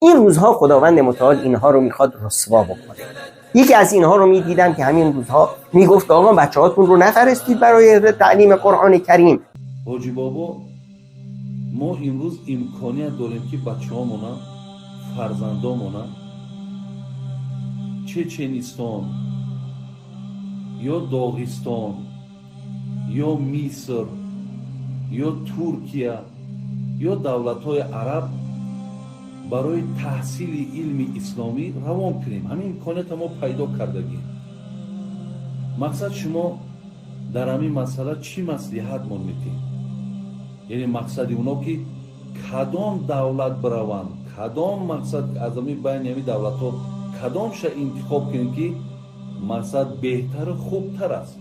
این روزها خداوند متعال اینها رو میخواد رسوا بکنه. یکی از اینها رو میدیدم که همین روزها میگفت آقا بچه‌هاتون رو نفرستید برای تعلیم قرآن کریم. حاجی بابا ما امروز امکانیت داریم که بچه‌هامون فرزندامون چچنستان یا داغستان یا مصر یا ترکیه یا دولت‌های عرب برای تحصیل علم اسلامی روان کنیم. همین امکانیت ما پیدا کردگیم. مقصد شما در همین مسئله چی مصلحت من میتین؟ یعنی مقصد اونا که کدام دولت بروند، کدام مقصد از همین بین همین دولت ها کدام شا انتخاب کنیم که مقصد بهتر و خوبتر است.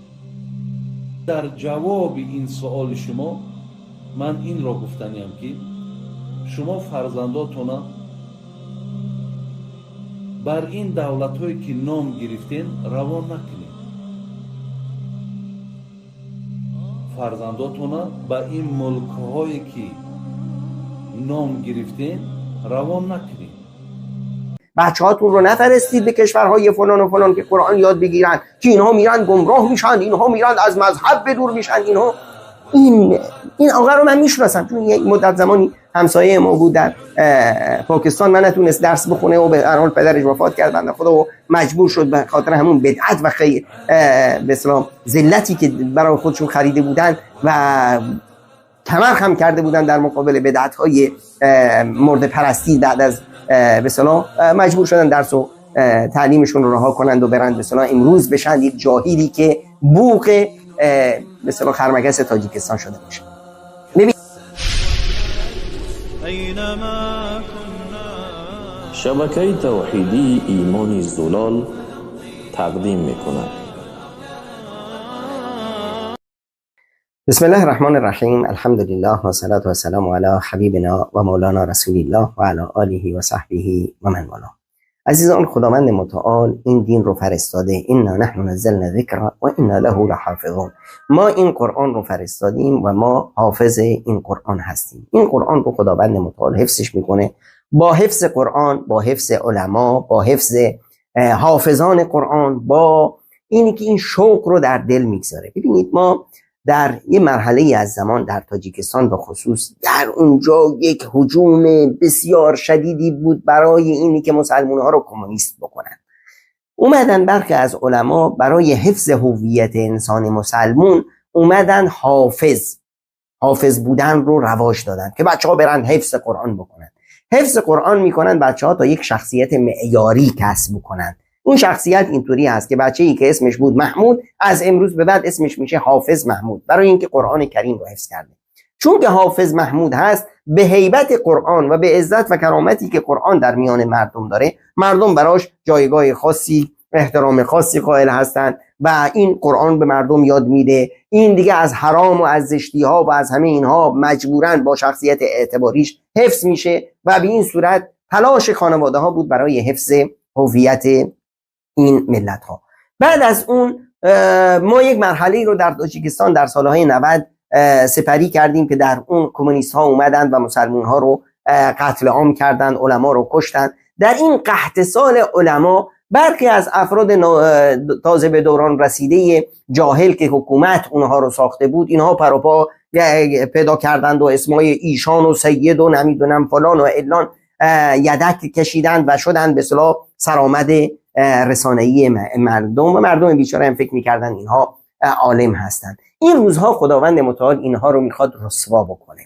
در جواب این سوال شما من این را گفتنیم که شما فرزنداتون بر این دولت هایی که نام گرفتین روان نکنید. فرزنداتون با این ملک هایی که نام گرفتین روان نکنید. بچه‌هاتون رو نفرستید به کشورهای فلان و فلان که قرآن یاد بگیرن که اینها میرن گمراه میشن، اینها میرن از مذهب به دور میشن. اینها این آقا رو من میشناسم، چون یک مدت زمانی همسایه ما بود در پاکستان. من نتونست درس بخونه و به هر حال پدرش وفات کرد بنده خدا و مجبور شد به خاطر همون بدعت و به اصطلاح ذلتی که برای خودشون خریده بودن و کمر خم کرده بودن در مقابل بدعت‌های مورد پرستی، بعد از به اصطلاح مجبور شدن درس و تعلیمشون رو رها کنند و برند به اصطلاح امروز بشن یک جاهلی که بوق به اصطلاح خرمگس تاجیکستان شده باشه. شبکه توحیدی ایمان زلال تقدیم می‌کند. بسم الله الرحمن الرحیم. الحمد لله و الصلاة و السلام علی حبیبنا و مولانا رسول الله و علی آله و صحبه و من والاه. عزیزان، خداوند متعال این دین رو فرستاده. انا نحن نزلنا ذکر و انا له لحافظون. ما این قرآن رو فرستادیم و ما حافظ این قرآن هستیم. این قرآن رو خداوند متعال حفظش میکنه. با حفظ قرآن، با حفظ علما، با حفظ حافظان قرآن، با اینی که این شوق رو در دل میگذاره. ببینید ما در یه مرحله از زمان در تاجیکستان به خصوص در اونجا یک هجوم بسیار شدیدی بود برای اینی که مسلمان ها رو کمونیست بکنن. اومدن برخی از علما برای حفظ هویت انسان مسلمون اومدن حافظ بودن رو رواج دادن که بچه ها برن حفظ قرآن بکنن. حفظ قرآن میکنن بچه ها تا یک شخصیت معیاری کسب کنن. اون شخصیت اینطوری هست که بچه‌ای که اسمش بود محمود از امروز به بعد اسمش میشه حافظ محمود، برای اینکه قرآن کریم رو حفظ کرده. چون که حافظ محمود هست، به هیبت قرآن و به عزت و کرامتی که قرآن در میان مردم داره، مردم براش جایگاه خاصی، احترام خاصی قائل هستند و این قرآن به مردم یاد میده. این دیگه از حرام و از زشتی ها و از همه اینها مجبوراً با شخصیت اعتباریش حفظ میشه و به این صورت تلاش خانواده ها بود برای حفظ هویت این ملت ها. بعد از اون ما یک مرحله رو در تاجیکستان در سالهای 90 سپری کردیم که در اون کمونیست ها اومدن و مسلمان ها رو قتل عام کردن، علما رو کشتن. در این قحط سال علما برخی از افراد تازه به دوران رسیده جاهل که حکومت اونها رو ساخته بود، اینها پروپا پیدا کردند و اسمای ایشان و سید و نمیدونم فلان و علان یدک کشیدند و شدند به اصطلاح سرآمد رسانه‌ای مردم و مردم بیچاره هم فکر می‌کردن اینها عالم هستند. این روزها خداوند متعال اینها رو میخواد رسوا بکنه.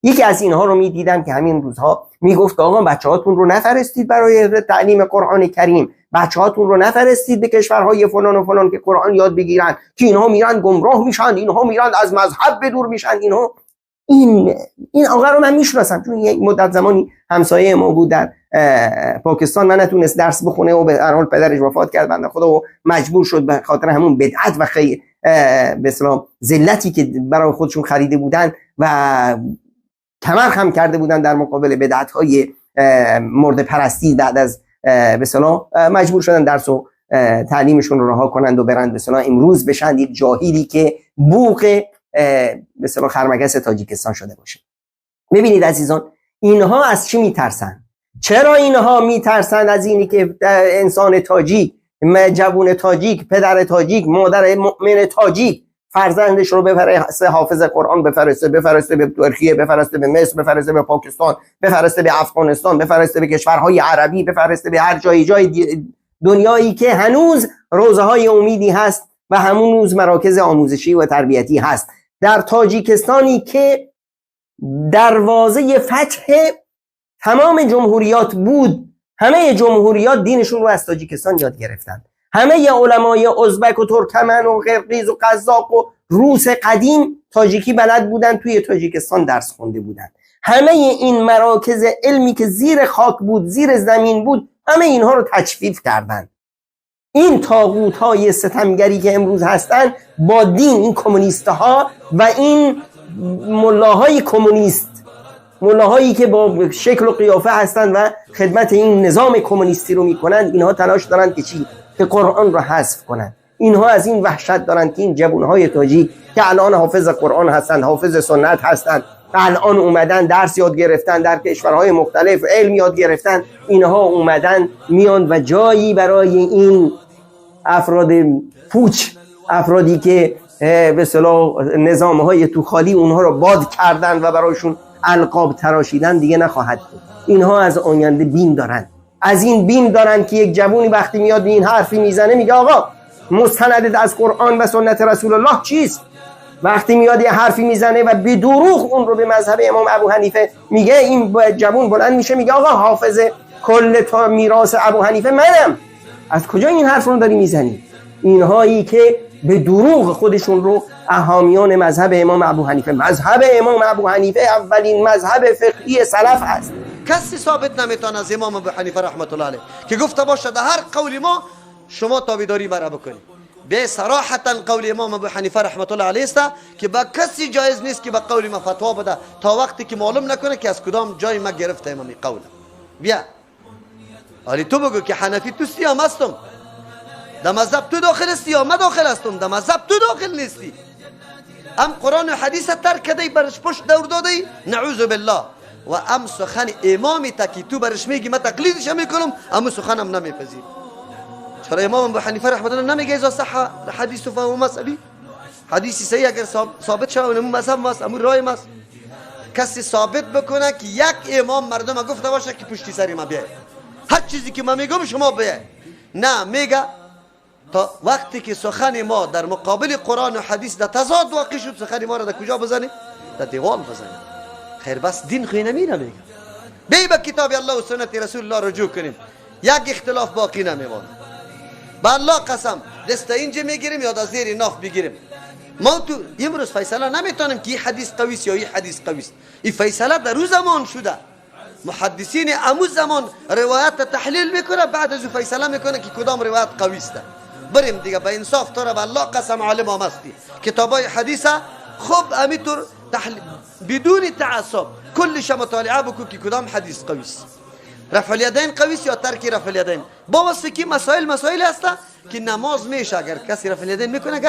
یکی از اینها رو میدیدم که همین روزها میگفت آقا بچه‌هاتون رو نفرستید برای تعلیم قرآن کریم، بچه‌هاتون رو نفرستید به کشورهای فلان و فلان که قرآن یاد بگیرن که اینها میرن گمراه میشن، اینها میرن از مذهب به دور میشن. اینها این آقا رو من میشناسم، چون یک مدت زمانی همسایه ما بود در پاکستان. من نتونست درس بخونه و به هر حال پدرش وفات کرد بنده خدا و مجبور شد به خاطر همون بدعت و به اصطلاح ذلتی که برای خودشون خریده بودن و کمر خم کرده بودن در مقابل بدعت‌های مورد پرستی، بعد از به اصطلاح مجبور شدن درس و تعلیمشون رو رها کنند و برند به اصطلاح امروز بشن یک جاهلی که بوق به اصطلاح خرمگس تاجیکستان شده باشه. ببینید عزیزان، اینها از چی میترسن؟ چرا اینها میترسند از اینی که انسان تاجیک، جوون تاجیک، پدر تاجیک، مادر مؤمن تاجیک فرزندش رو بفرسته حافظ قرآن، بفرسته به ترکیه، بفرسته به مصر، بفرسته به پاکستان، بفرسته به افغانستان، بفرسته به کشورهای عربی، بفرسته به هر جای دنیایی که هنوز روزهای امیدی هست و هنوز مراکز آموزشی و تربیتی هست. در تاجیکستانی که دروازه فتح تمام جمهوریات بود، همه جمهوریات دینشون رو از تاجیکستان یاد گرفتن. همه علمای ازبک و ترکمن و قرقیز و قزاق و روس قدیم تاجیکی بلد بودن، توی تاجیکستان درس خونده بودن. همه این مراکز علمی که زیر خاک بود، زیر زمین بود، همه اینها رو تجفیف کردن. این طاغوت‌های ستمگری که امروز هستن با دین، این کمونیست‌ها و این ملاهای کمونیست، ملاهایی که با شکل و قیافه هستن و خدمت این نظام کمونیستی رو میکنن، اینها تلاش دارن که چی؟ که قرآن رو حذف کنن. اینها از این وحشت دارن که این جوانهای تاجیک که الان حافظ قرآن هستن، حافظ سنت هستن، الان اومدن درس یاد گرفتن در کشورهای مختلف، علم یاد گرفتن، اینها اومدن میان و جایی برای این افراد پوچ، افرادی که به اصطلاح نظامهای تو خالی اونها رو باد کردن و برایشون القاب تراشیدن دیگه نخواهد بود. اینها از آینده بیم دارن، از این بیم دارن که یک جوونی وقتی میاد این حرفی میزنه میگه آقا مستندت از قرآن و سنت رسول الله چیست؟ وقتی میاد یه حرفی میزنه و به دروغ اون رو به مذهب امام ابو حنیفه میگه، این جوون بلند میشه میگه آقا حافظ کل تا میراث ابو حنیفه منم. از کجا این حرف رو داری میزنی؟ اینهایی که به دروغ خودشون رو حامیان مذهب امام ابو حنیفه، مذهب امام ابو حنیفه اولین مذهب فقهی سلف است. کسی ثابت نمیتونه از امام ابو حنیفه رحمت الله علیه که گفته باشه در هر قول ما شما تابعداری مرا بکنید. به صراحتا قول امام ابو حنیفه رحمت الله علیه است که با کسی جایز نیست که با قول ما فتوا بده تا وقتی که معلوم نکنه که از کدام جای ما گرفته امام قول. بیا حالی تو بگو که حنفی تو سیام هستم، در مذهب تو داخل هستی یا من داخل هستم؟ در مذهب تو داخل نیستی. ام قرآن و حدیث ترک کردی، برش پشت دور دادی، نعوذ بالله. و ام سخن امامی تا که تو برش میگی من تقلیدش میکنم، ام سخنم نمیپذیر. چرا امام ابو حنیفه رحمت الله نمیگه اذا صح حدیث فهو مذهبی؟ حدیثی صحیح اگر ثابت شود اون مذهب ماست، امور رای ماست. کسی ثابت بکنه که یک امام مردم گفته باشه که پشتی سری ما بیاید، هر چیزی که من میگم شما بیاید. نه، میگه تا وقتی که سخن ما در مقابل قرآن و حدیث در تضاد واقع شد، سخن ما را در کجا بزنی؟ در دیوال بزنی. خیر بس دین خوی نمیره. میگه بی به کتاب الله و سنت رسول الله رجوع کنیم، یک اختلاف باقی نمیماند. با الله قسم دست اینجا میگیریم یا در زیر ناف بگیریم. ما تو امروز فیصله نمیتونیم که این حدیث قوی است یا این حدیث قوی است. این فیصله در روز زمان شده. محدثین امروز زمان روایت تحلیل میکنه، بعد از فیصله میکنه که کدام روایت قوی است. بریم دیگه به انصاف تو را به الله قسم عالم هم هستی کتابای حدیثه خوب همینطور بدون تعصب کلش مطالعه بکن که کدام حدیث قوی است. رفع الیدین قوی است یا ترک رفع الیدین؟ با واسه که مسائل هست که نماز میشه اگر کسی رفع الیدین میکنه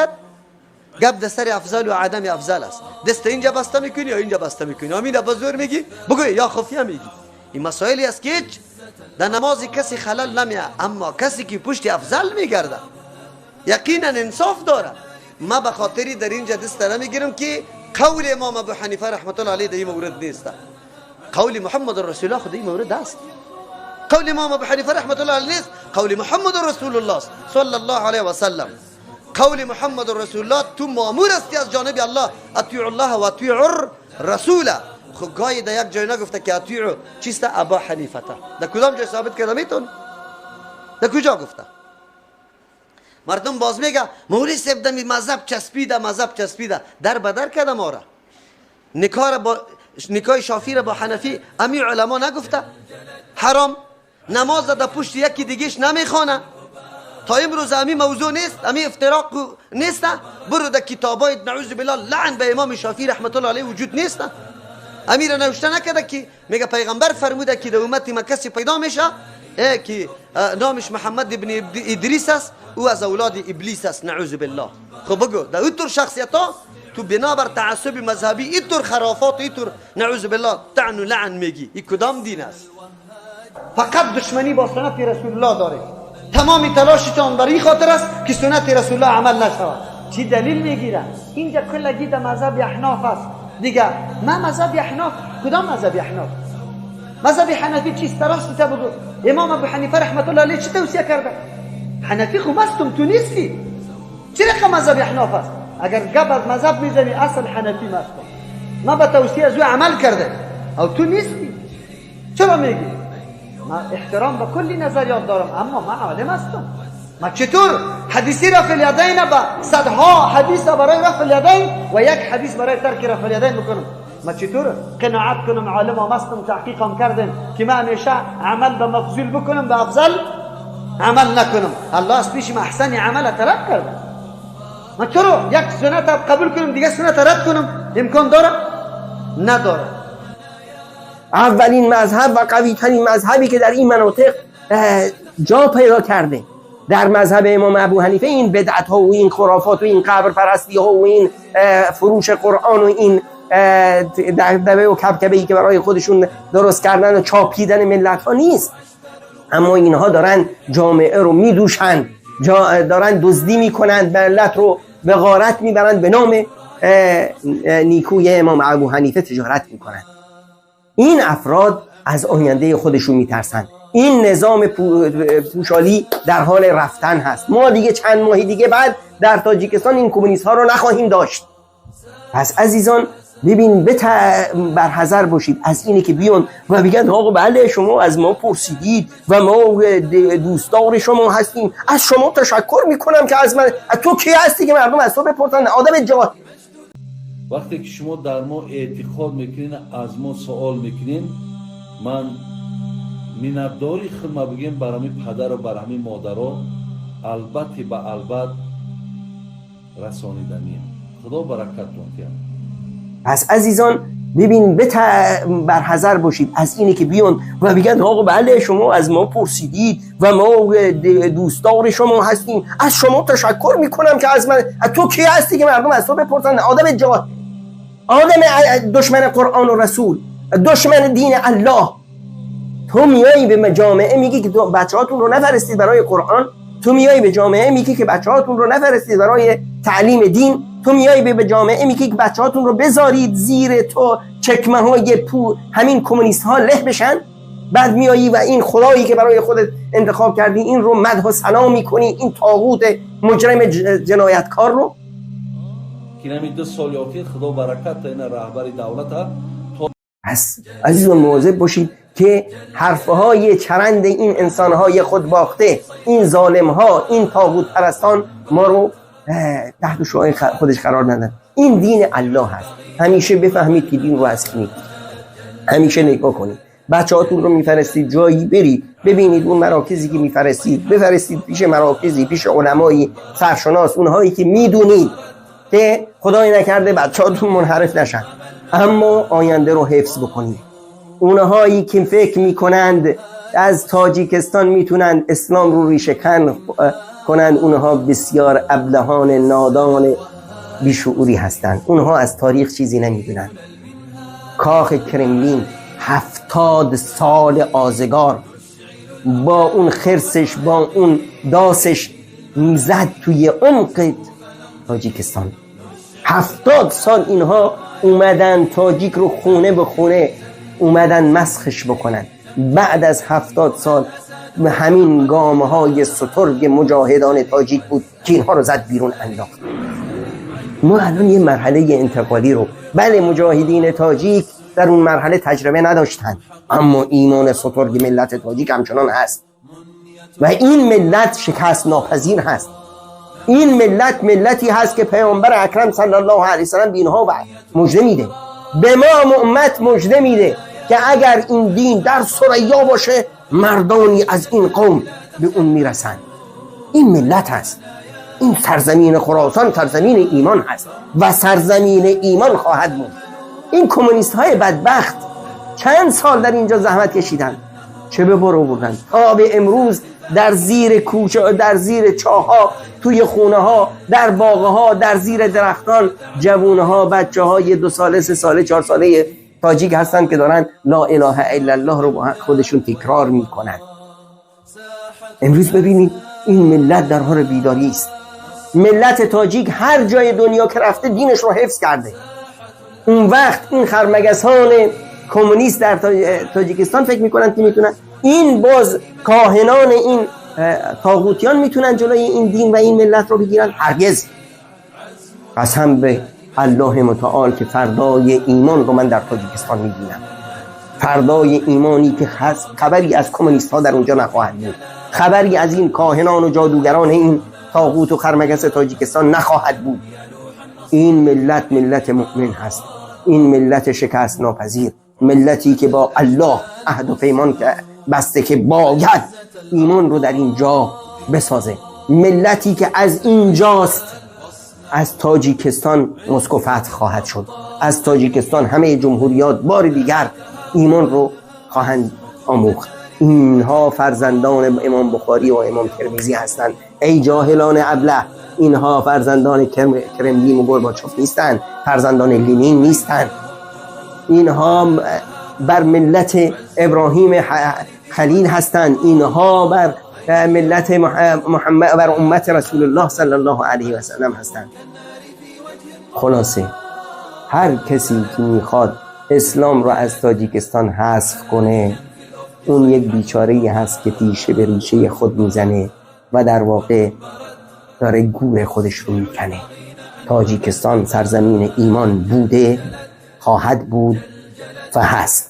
گپ دستر افضل و عدم افضل است. دست اینجا بسته میکنی یا اینجا بسته میکنی، همین بزرگ میگی بگو یا خفیه میگی. این مسائلی است که در نماز کسی خلل نمیه، اما کسی که پشت افضل میگرده یقینا انصاف داره. ما به خاطری در اینجا دست نمیگیرم که قول امام ابو حنیفه رحمت الله علیه در این مورد نیست، قول محمد رسول الله خود این مورد است. قول امام ابو حنیفه رحمت الله علیه نیست، قول محمد رسول الله صلی الله علیه و سلم. قول محمد رسول الله تو مأمور هستی از جانب الله اطیعوا الله و اطیعوا الرسول. خب گاهی در یک جای نگفته که اطیعوا چیست ابا حنیفه، در کدام جای ثابت کرده میتون؟ در کجا گفته؟ مردم باز میگه مولوی صاحب دمی مذهب چسبیده در بدر کرده ما را. نکاح شافعی را با حنفی امی علما نگفته حرام، نماز در پشت یکی دیگهش نمیخوانه. تا امروز امی موضوع نیست، امی افتراق نیست. برو در کتابای نعوذ بالله لعن به امام شافعی رحمت الله علیه وجود نیست. امیر نوشته نکرده که میگه پیغمبر فرموده که در امت ما کسی پیدا میشه که نامش محمد ابن ادریس است، او از اولاد ابلیس است نعوذ بالله. خب بگو در اینطور شخصیت ها تو بنابر تعصب مذهبی اینطور خرافات، اینطور نعوذ بالله طعن و لعن میگی، این کدام دین است؟ فقط دشمنی با سنت رسول الله داره. تمام تلاشتان برای این خاطر است که سنت رسول الله عمل نشود. چی دلیل میگیره؟ اینجا کلگی در مذهب احناف است دیگه. ما مذهب احناف، کدام مذهب احناف؟ مذهب حنفی چیست؟ راست بگو. امام ابو حنیفه رحمت الله علیه چی توصیه کرده؟ حنفی خو مستم تو نیستی. چی رقم مذهب احناف است؟ اگر گپ از مذهب میزنی اصل حنفی مستم. ما به توصیه از او عمل کرده او تو نیستی. چرا میگی؟ من احترام به کلی نظریات دارم اما من عالم هستم. من چطور حدیثی رفع الیدین با صدها حدیث برای رفع الیدین و یک حدیث برای ترک رفع الیدین بکنم؟ من چطور قناعت کنم عالم و مستم تحقیقم کردم که من همیشه عمل به مفضول بکنم به افضل عمل نکنم؟ الله از پیش من احسن عمل طلب کرده. من چرا یک سنت قبول کنم دیگه سنت رد کنم؟ امکان داره؟ نداره. اولین مذهب و قوی ترین مذهبی که در این مناطق جا پیدا کرده در مذهب امام ابو حنیفه این بدعت ها و این خرافات و این قبر پرستی ها و این فروش قرآن و این دبدبه و کبکبه‌ای که برای خودشون درست کردن و چاپیدن ملت ها نیست. اما اینها دارن جامعه رو میدوشن، دارن دزدی میکنن، ملت رو به غارت میبرن، به نام نیکوی امام ابو حنیفه تجارت میکنن. این افراد از آینده خودشون میترسن. این نظام پوشالی در حال رفتن هست. ما دیگه چند ماهی دیگه بعد در تاجیکستان این کمونیست ها رو نخواهیم داشت. پس عزیزان ببین برحذر باشید از اینه که بیان و بگن آقا بله شما از ما پرسیدید و ما دوستدار شما هستیم، از شما تشکر میکنم که از من. تو کی هستی که مردم از تو بپرسن؟ آدم جهاد. وقتی که شما در ما اعتقاد میکنین، از ما سوال میکنین، من منتداری خدمه بگیم برای پدر و برای مادرها البته به البته رسانیدنیم. خدا برکتتون کنه. پس عزیزان ببین برحذر باشید از اینه که بیان و بگن آقا بله شما از ما پرسیدید و ما دوستدار شما هستیم، از شما تشکر میکنم که از من. تو کی هستی که مردم از تو بپرسن؟ آدم جهاد، آدم دشمن قرآن و رسول، دشمن دین الله. تو میایی به جامعه میگی که بچه‌هاتون رو نفرستید برای قرآن، تو میایی به جامعه میگی که بچه‌هاتون رو نفرستید برای تعلیم دین، تو میایی به جامعه میگی که بچه‌هاتون رو بذارید زیر تو چکمه‌های همین کمونیست ها له بشن. بعد میایی و این خدایی که برای خودت انتخاب کردی این رو مدح و ثنا میکنی، این طاغوت مجرم جنایتکار رو. که نمی 2 سال یاتی خدا برکت این رهبر دولت ها. پس عزیزان مواظب باشید که حرفهای چرند این انسانهای خود باخته، این ظالمها، این طاغوت پرستان ما رو تحت شعاع خودش قرار ندن. این دین الله هست. همیشه بفهمید که دین رو از کی. همیشه نگاه کنید بچه‌هاتون رو میفرستید جایی برید ببینید اون مراکزی که میفرستید بفرستید پیش مراکزی، پیش علمای سرشناس، اونهایی که میدونید که خدای نکرده بچه‌هاتون منحرف نشن اما آینده رو حفظ بکنید. اونهایی که فکر میکنند از تاجیکستان میتونند اسلام رو ریشه کن کنند، اونها بسیار ابلهان نادان بیشعوری هستند. اونها از تاریخ چیزی نمیدونند. کاخ کرملین 70 سال آزگار با اون خرسش، با اون داسش میزد توی عمق تاجیکستان. 70 سال اینها اومدن تاجیک رو خونه به خونه اومدن مسخش بکنن. بعد از 70 سال همین گامهای سترگ مجاهدان تاجیک بود که اینها رو زد بیرون انداخت. ما الان یه مرحله انتقالی رو، بله مجاهدین تاجیک در اون مرحله تجربه نداشتن اما ایمان سترگ ملت تاجیک همچنان هست و این ملت شکست ناپذیر هست. این ملت ملتی هست که پیامبر اکرم صلی الله علیه وسلم به اینها مژده میده، به ما امت مژده میده که اگر این دین در ثریا باشه مردانی از این قوم به اون میرسن. این ملت هست. این سرزمین خراسان سرزمین ایمان هست و سرزمین ایمان خواهد بود. این کمونیست های بدبخت چند سال در اینجا زحمت کشیدن، چه به برو بردن تا به امروز در زیر کوچه، در زیر چاها، توی خونه ها، در باغ ها، در زیر درختان جوون ها، بچه های 2 ساله 3 ساله 4 ساله تاجیک هستن که دارن لا اله الا الله رو با خودشون تکرار میکنن. امروز ببینید این ملت در حال بیداری است. ملت تاجیک هر جای دنیا که رفته دینش رو حفظ کرده. اون وقت این خرمگسان کمونیست در تاجیکستان فکر میکنن که میتونن این باز کاهنان این طاغوتیان میتونن جلوی این دین و این ملت رو بگیرن. هرگز. قسم به الله متعال که فردای ایمان رو من در تاجیکستان میبینم. فردای ایمانی که خبری از کمونیست ها در اونجا نخواهد بود، خبری از این کاهنان و جادوگران این طاغوت و خرمگس تاجیکستان نخواهد بود. این ملت ملت مؤمن هست، این ملت شکست ناپذیر، ملتی که با الله عهد و پیمان بسته که باید ایمان رو در اینجا بسازه، ملتی که از اینجاست. از تاجیکستان مسکو فتح خواهد شد، از تاجیکستان همه جمهوریات بار دیگر ایمان رو خواهند آموخت. اینها فرزندان امام بخاری و امام ترمذی هستند. ای جاهلان ابله، اینها فرزندان کرملین و گورباچوف نیستند، فرزندان لنین نیستند. اینها بر ملت ابراهیم خلیل هستند، اینها بر ملت محمد، بر امت رسول الله صلی الله علیه و سلم هستند. خلاصه هر کسی که میخواد اسلام را از تاجیکستان حذف کنه، اون یک بیچاره‌ای هست که تیشه به ریشه خود میزنه و در واقع داره گور خودش رو میکنه. تاجیکستان سرزمین ایمان بوده، خواهد بود و هست.